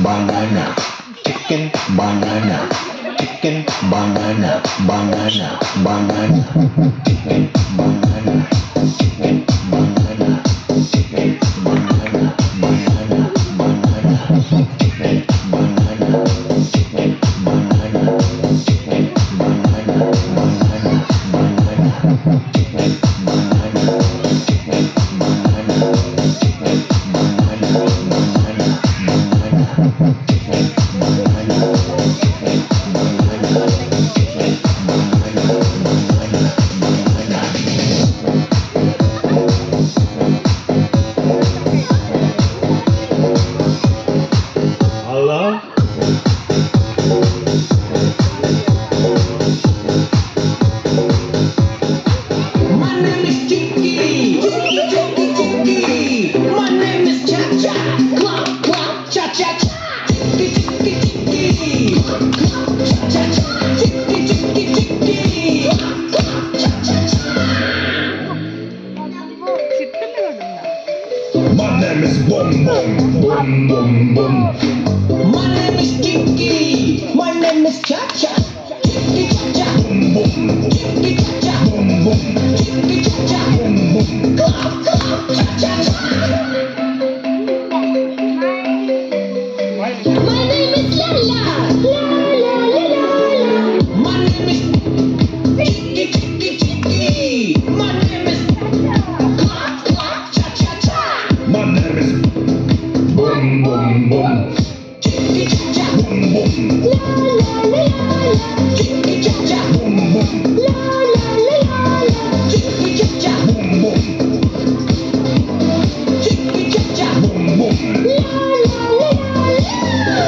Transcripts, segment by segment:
banana, chicken banana, chicken banana, banana, banana, chicken banana, chicken banana, chicken banana, banana, banana, chicken banana, chicken banana, chicken banana, banana, banana, chicken banana, chicken banana, chicken banana, banana, Hello? My name is Chicky, Chicky, Chicky, Chicky. My name is Cha Cha, Clop, Clop, Cha Cha Cha. Chicky, Chicky, Chicky, Clop, Clop, Cha Cha Cha. Chicky, Chicky, Chicky, Clop, Clop, Cha Cha Cha. My name is Boom Boom Boom Boom Boom. My name is Chicky, my name is Cha Cha. Chicky, Cha Cha, Boom Boom Chicky, Cha Cha, Boom Boom Chicky, Cha Cha. Boom Boom. Clop, Clop, Cha Cha Cha. My name is Lala. La la la la la. My name is Chicky, Chicky, Chicky. My name is Clop, Clop, Cha Cha Cha. My name is Boom Boom Boom. Chicky, Cha Cha, Boom Boom La la la la la. Chicky, Cha Cha, Boom Boom La la la la la. Chicky, Cha Cha, Boom Boom Chicky, Cha Cha. Boom Boom. La la la la la.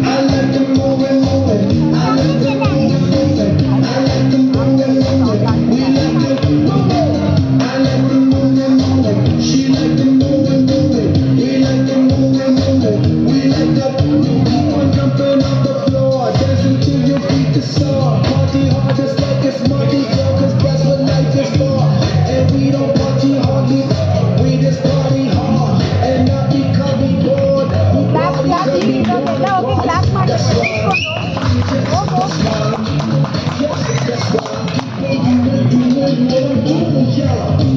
I like to move it, move it. I like to move it, move it. I like to move it, move it. We like to move it. I like to move it, move it. She like to move it, move it. We like to move it, move it. We like to keep on jumping off the floor, dancing to your feet to soar. Party hard just like it's Mardi Gras, 'cause that's what life is for. And we don't party hardly, we just party hard. And not because we bored, we party 'cause we bored. That's why.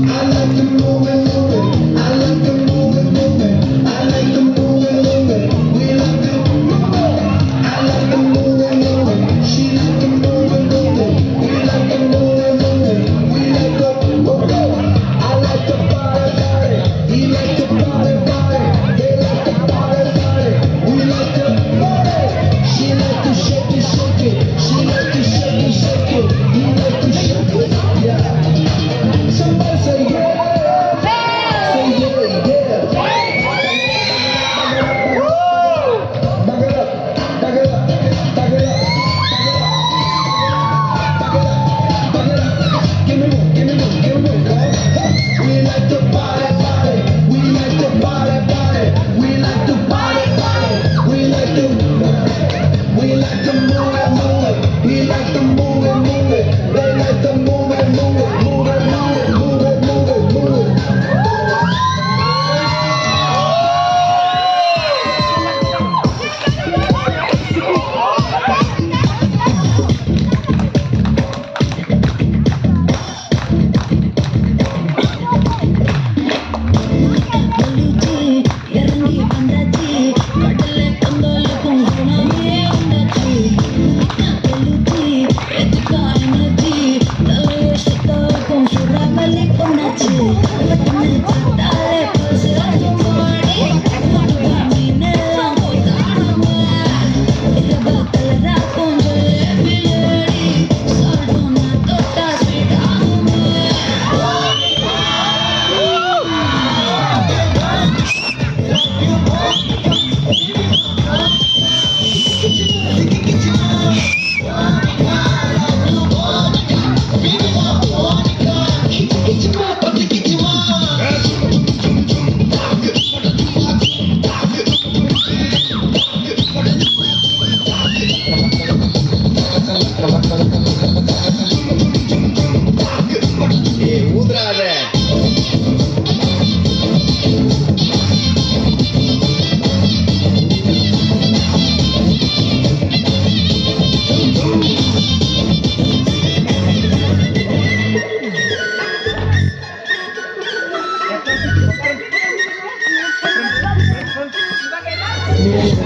I like to move it, move it. I like to move it, move it. I like to move it, move it. We like to move it. I like to move it, move it. She like to move it, move it. We like to move it, move it. We like to move it. I like to party, party. He like to party, party. They like to party, party. We like to party. She like to shake it, shake it. She like to shake it, shake it. He like to shake it, yeah. Somebody say yeah. Say yeah, yeah. Back it up, back it up, back it up, back it up, back it up. Give me one, give me one, give me one, right? We like to party, party. We like to party, party. We like to party, party. We like to move it, move it. We like to move it, move it. They like to move it, move it, move it, move it, move it, move it, move it. இறங்கி வந்தாச்சு கடலை கொந்தோலுக்கும் சுனாமியே வந்தாச்சு எழுச்சி எதுக்கா energy தலையை சுத்தக்கும் சுறாமலி பொண்ணாச்சு பார்த்தாலே பசு போடி மீனெல்லாம் போத்தாடுமா இரவா கலரா கொஞ்சம் பிள்ளடி சாப்பிட்டோம்னா தொட்டா ஸ்வீட் ஆகுமா That's Yeah.